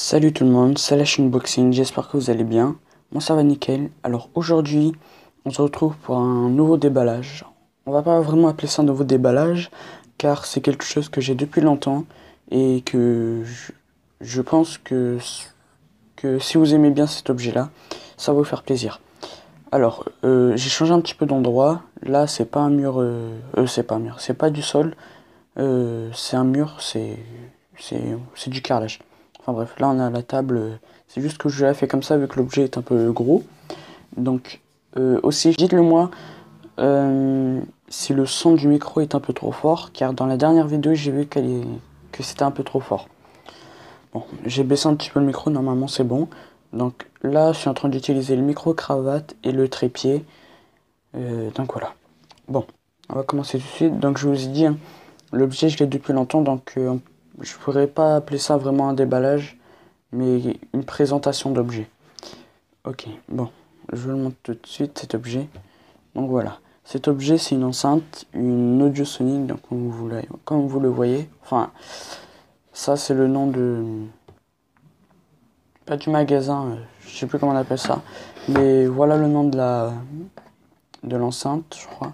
Salut tout le monde, c'est Lâche Unboxing, j'espère que vous allez bien. Moi ça va nickel. Alors aujourd'hui, on se retrouve pour un nouveau déballage. On va pas vraiment appeler ça un nouveau déballage, car c'est quelque chose que j'ai depuis longtemps et que je pense que si vous aimez bien cet objet-là, ça va vous faire plaisir. Alors, j'ai changé un petit peu d'endroit. Là, c'est pas un mur, c'est pas du sol, c'est un mur, c'est du carrelage. Enfin bref, là on a la table, c'est juste que je l'ai fait comme ça vu que l'objet est un peu gros. Donc aussi, dites-le moi si le son du micro est un peu trop fort, car dans la dernière vidéo j'ai vu que c'était un peu trop fort. Bon, j'ai baissé un petit peu le micro, normalement c'est bon. Donc là je suis en train d'utiliser le micro cravate et le trépied. Donc voilà. Bon, on va commencer tout de suite. Donc je vous ai dit, hein, l'objet je l'ai depuis longtemps, donc je pourrais pas appeler ça vraiment un déballage, mais une présentation d'objet. Ok, bon, je vous le montre tout de suite cet objet. Donc voilà, cet objet c'est une enceinte, une Audiosonic, donc comme vous le voyez. Enfin, ça c'est le nom de... pas du magasin, je sais plus comment on appelle ça. Mais voilà le nom de l'enceinte, je crois.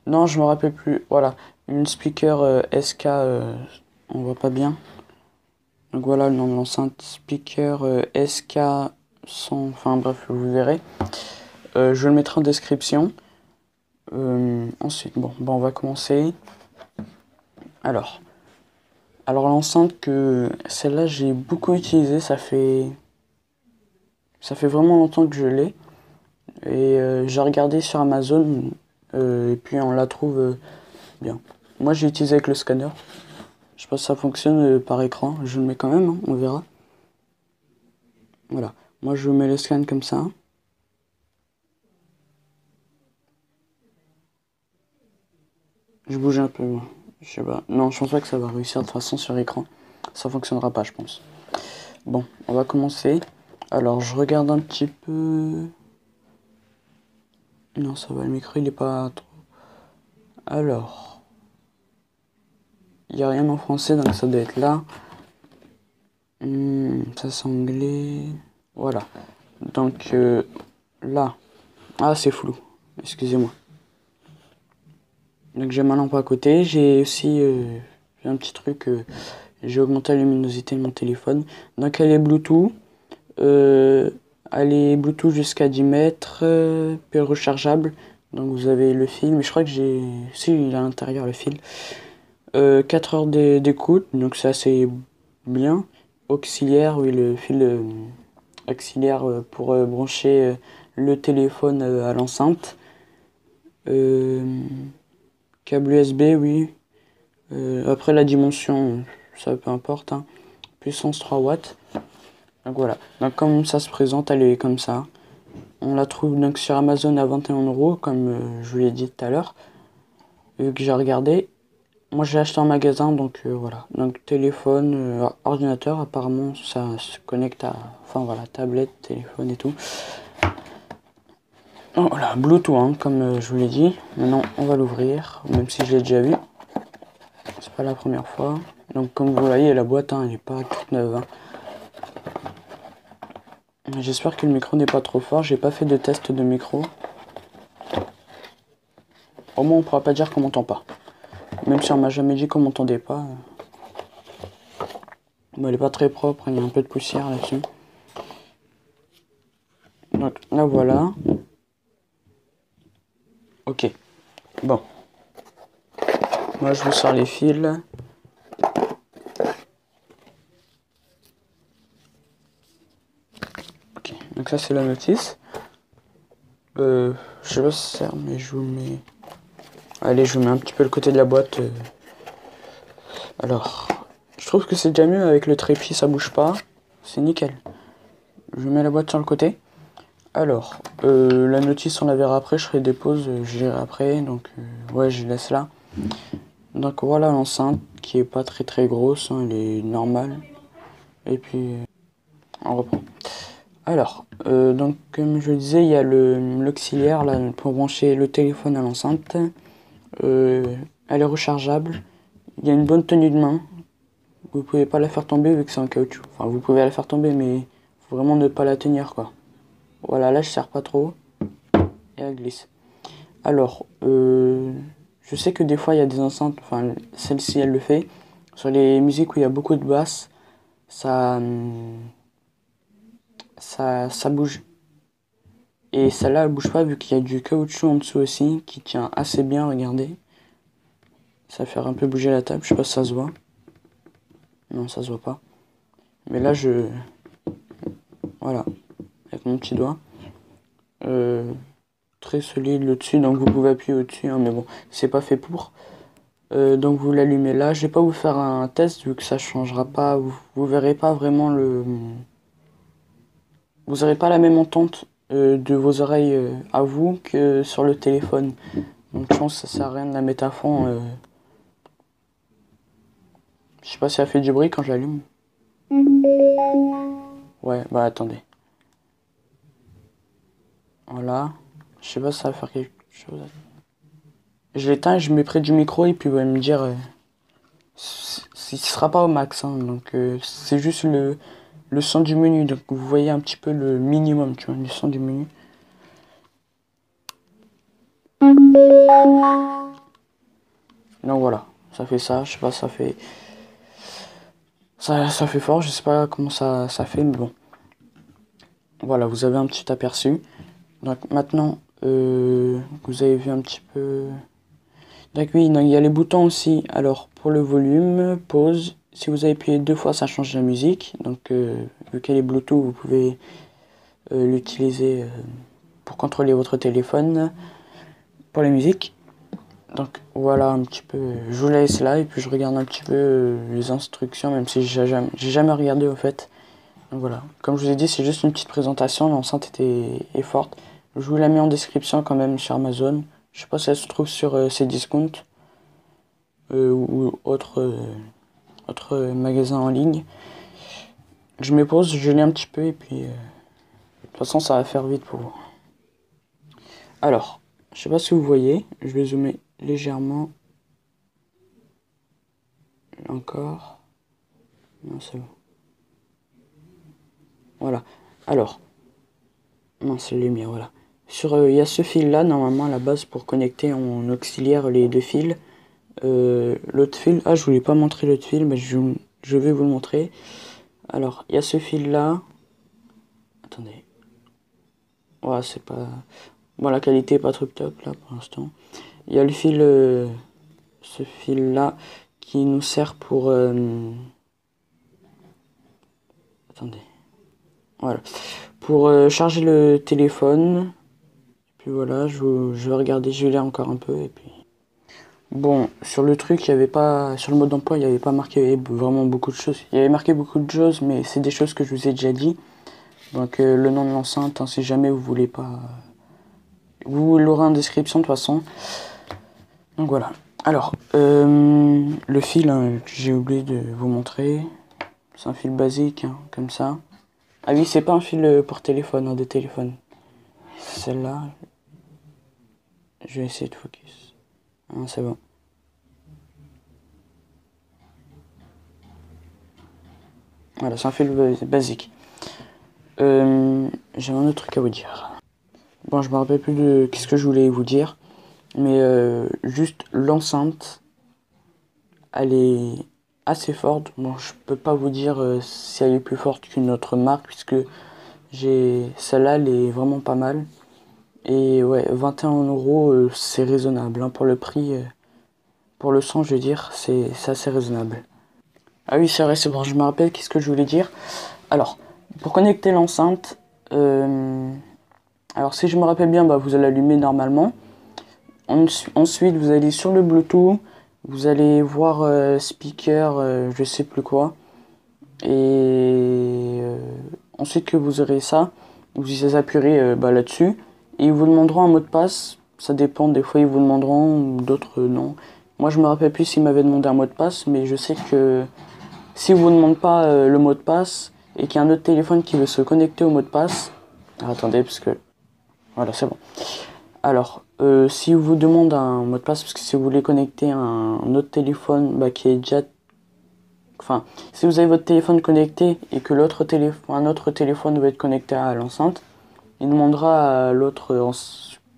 Non, je me rappelle plus. Voilà, une speaker SK, on voit pas bien. Donc voilà le nom de l'enceinte, speaker SK 100, enfin bref, vous verrez. Je le mettrai en description. Ensuite, bon, on va commencer. Alors l'enceinte que celle-là j'ai beaucoup utilisée, ça fait vraiment longtemps que je l'ai. Et j'ai regardé sur Amazon et puis on la trouve bien. Moi j'ai utilisé avec le scanner. Je sais pas si ça fonctionne par écran. Je le mets quand même, hein, on verra. Voilà. Moi je mets le scan comme ça. Je bouge un peu. Je sais pas. Non, je pense pas que ça va réussir de toute façon sur écran. Ça fonctionnera pas, je pense. Bon, on va commencer. Alors je regarde un petit peu. Non, ça va, le micro il est pas trop. Alors, il n'y a rien en français, donc ça doit être là. Ça c'est anglais. Voilà. Donc là. Ah, c'est flou. Excusez-moi. Donc j'ai ma lampe à côté. J'ai aussi un petit truc. J'ai augmenté la luminosité de mon téléphone. Donc elle est Bluetooth. Elle est Bluetooth jusqu'à 10 mètres. Puis rechargeable. Donc vous avez le fil. Mais je crois que j'ai... Si, il est à l'intérieur le fil. 4 heures d'écoute. Donc c'est assez bien. Auxiliaire, oui, le fil auxiliaire pour brancher le téléphone à l'enceinte. Câble USB, oui. Après la dimension, ça peu importe. Hein. Puissance 3 watts. Donc voilà. Donc comme ça se présente, elle est comme ça. On la trouve donc sur Amazon à 21 €, comme je vous l'ai dit tout à l'heure. Que j'ai regardé. Moi j'ai acheté en magasin, donc voilà. Donc téléphone, ordinateur, apparemment ça se connecte à... Enfin voilà, tablette, téléphone et tout. Oh, voilà, Bluetooth, hein, comme je vous l'ai dit. Maintenant on va l'ouvrir, même si je l'ai déjà vu. C'est pas la première fois. Donc comme vous voyez, la boîte, hein, elle est pas toute neuve. Hein. J'espère que le micro n'est pas trop fort. J'ai pas fait de test de micro. Au moins on pourra pas dire qu'on m'entend pas. Même si on m'a jamais dit qu'on m'entendait pas. Bon, elle est pas très propre, il y a un peu de poussière là-dessus. Donc là voilà. Ok. Bon. Moi je vous sors les fils. Ok. Donc ça c'est la notice. Je sais pas si ça sert, mais je vous mets... Allez, je vous mets un petit peu le côté de la boîte. Alors, je trouve que c'est déjà mieux avec le trépied, ça bouge pas. C'est nickel. Je mets la boîte sur le côté. Alors, la notice on la verra après, je ferai des pauses, je lirai après. Donc, ouais, je laisse là. Donc voilà l'enceinte qui est pas très grosse, hein, elle est normale. Et puis, on reprend. Alors, donc comme je le disais, il y a l'auxiliaire là pour brancher le téléphone à l'enceinte. Elle est rechargeable. Il y a une bonne tenue de main. vous pouvez pas la faire tomber vu que c'est en caoutchouc. Enfin, vous pouvez la faire tomber, mais faut vraiment ne pas la tenir, quoi. Voilà, là je serre pas trop et elle glisse. Alors, je sais que des fois il y a des enceintes, enfin celle-ci elle le fait. Sur les musiques où il y a beaucoup de basses, ça, ça bouge. Et celle-là elle bouge pas vu qu'il y a du caoutchouc en dessous aussi qui tient assez bien, regardez. Ça va faire un peu bouger la table, je sais pas si ça se voit. Non, ça se voit pas. Mais là voilà, avec mon petit doigt. Très solide le dessus, donc vous pouvez appuyer au-dessus, hein, mais bon, c'est pas fait pour. Donc vous l'allumez là. Je vais pas vous faire un test vu que ça changera pas. Vous verrez pas vraiment vous aurez pas la même entente de vos oreilles à vous que sur le téléphone. Donc je pense que ça sert à rien de la mettre à fond. Je sais pas si ça fait du bruit quand je l'allume. Ouais, bah attendez. Voilà. Je sais pas si ça va faire quelque chose. Je l'éteins et je mets près du micro et puis vous allez me dire si ce sera pas au max. Hein, donc c'est juste le son du menu. Donc vous voyez un petit peu le minimum, tu vois, du son du menu. Donc voilà, ça fait ça. Je sais pas, ça fait fort. Je sais pas comment ça fait, mais bon. Voilà, vous avez un petit aperçu. Donc maintenant, vous avez vu un petit peu. Donc oui, il y a les boutons aussi. Alors pour le volume, pause. Si vous avez appuyé 2 fois, ça change la musique. Donc vu qu'elle est Bluetooth, vous pouvez l'utiliser pour contrôler votre téléphone pour la musique. Donc voilà un petit peu. Je vous laisse là et puis je regarde un petit peu les instructions, même si j'ai jamais regardé au fait. Donc voilà. Comme je vous ai dit, c'est juste une petite présentation. L'enceinte est forte. Je vous la mets en description quand même sur Amazon. Je sais pas si elle se trouve sur Cdiscount ou autre magasin en ligne. Je me pose, je lis un petit peu et puis de toute façon ça va faire vite pour vous. Alors, je sais pas si vous voyez, je vais zoomer légèrement. Encore. Non, c'est bon. Voilà. Alors, non, c'est la lumière, voilà. Il y a ce fil là, normalement à la base pour connecter en auxiliaire les 2 fils. L'autre fil, je voulais pas montrer l'autre fil, mais je vais vous le montrer. Alors, il y a ce fil là. Attendez. Ouais, c'est pas. Bon, la qualité est pas trop top là pour l'instant. Il y a le fil, ce fil là, qui nous sert pour. Attendez. Voilà. Pour charger le téléphone. Et puis voilà, je vais regarder, je vais lire encore un peu et puis. Bon, sur le truc, il y avait pas. Sur le mode d'emploi, il n'y avait pas marqué vraiment beaucoup de choses. Il y avait marqué beaucoup de choses, mais c'est des choses que je vous ai déjà dit. Donc le nom de l'enceinte, hein, si jamais vous voulez pas. Vous l'aurez en description de toute façon. Donc voilà. Alors, le fil, hein, que j'ai oublié de vous montrer. C'est un fil basique, hein, comme ça. Ah oui, c'est pas un fil pour téléphone, hein, de téléphone. Celle-là. Je vais essayer de focus. Ah, c'est bon. Voilà, c'est un fil basique. J'ai un autre truc à vous dire. Bon, je me rappelle plus de qu'est-ce que je voulais vous dire. Mais juste l'enceinte, elle est assez forte. Bon, je peux pas vous dire si elle est plus forte qu'une autre marque, puisque celle-là, elle est vraiment pas mal. Et ouais, 21 €, c'est raisonnable. Hein, pour le prix, pour le son, je veux dire, c'est assez raisonnable. Ah oui, c'est vrai, c'est bon, je me rappelle qu'est-ce que je voulais dire. Alors, pour connecter l'enceinte, alors si je me rappelle bien, bah, vous allez allumer normalement. Ensuite, vous allez sur le Bluetooth, vous allez voir speaker, je sais plus quoi. Et ensuite que vous aurez ça, vous appuierez là-dessus. Et ils vous demanderont un mot de passe. Ça dépend, des fois ils vous demanderont, d'autres non. Moi je me rappelle plus s'ils m'avaient demandé un mot de passe, mais je sais que si vous ne demandez pas le mot de passe et qu'il y a un autre téléphone qui veut se connecter au mot de passe. Alors, attendez, parce que. Voilà, c'est bon. Alors, si vous demande un mot de passe, parce que si vous voulez connecter un autre téléphone qui est déjà enfin, si vous avez votre téléphone connecté et que un autre téléphone veut être connecté à l'enceinte, il demandera à l'autre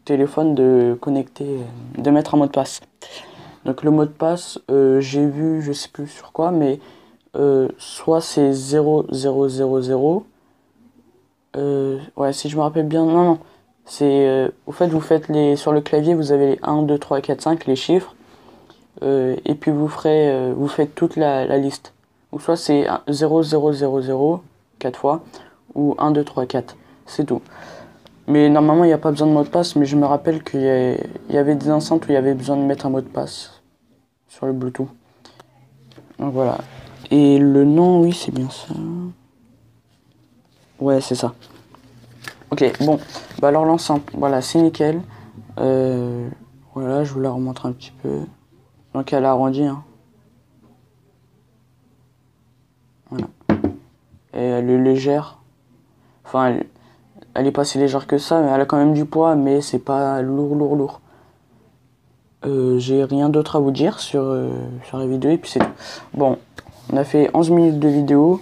téléphone de connecter, de mettre un mot de passe. Donc le mot de passe, j'ai vu, je sais plus sur quoi, mais soit c'est 0000. Ouais, si je me rappelle bien, non. C'est, au fait, vous faites sur le clavier, vous avez les 1, 2, 3, 4, 5, les chiffres. Et puis vous faites toute la liste. Ou soit c'est 0000, 4 fois, ou 1, 2, 3, 4. C'est tout. Mais normalement, il n'y a pas besoin de mot de passe, mais je me rappelle qu'il y avait des enceintes où il y avait besoin de mettre un mot de passe sur le Bluetooth. Donc voilà. Et le nom, oui, c'est bien ça. Ouais, c'est ça. Ok, bon. Bah alors l'enceinte, voilà, c'est nickel. Voilà, je vous la remontre un petit peu. Donc elle a arrondi, hein. Voilà. Et elle est légère. Enfin, elle est pas si légère que ça, mais elle a quand même du poids, mais c'est pas lourd. J'ai rien d'autre à vous dire sur la vidéo, et puis c'est tout. Bon, on a fait 11 minutes de vidéo.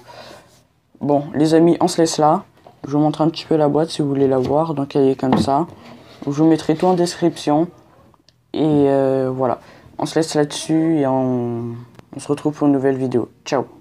Bon, les amis, on se laisse là. Je vous montre un petit peu la boîte si vous voulez la voir. Donc elle est comme ça. Je vous mettrai tout en description. Et voilà, on se laisse là-dessus et on se retrouve pour une nouvelle vidéo. Ciao!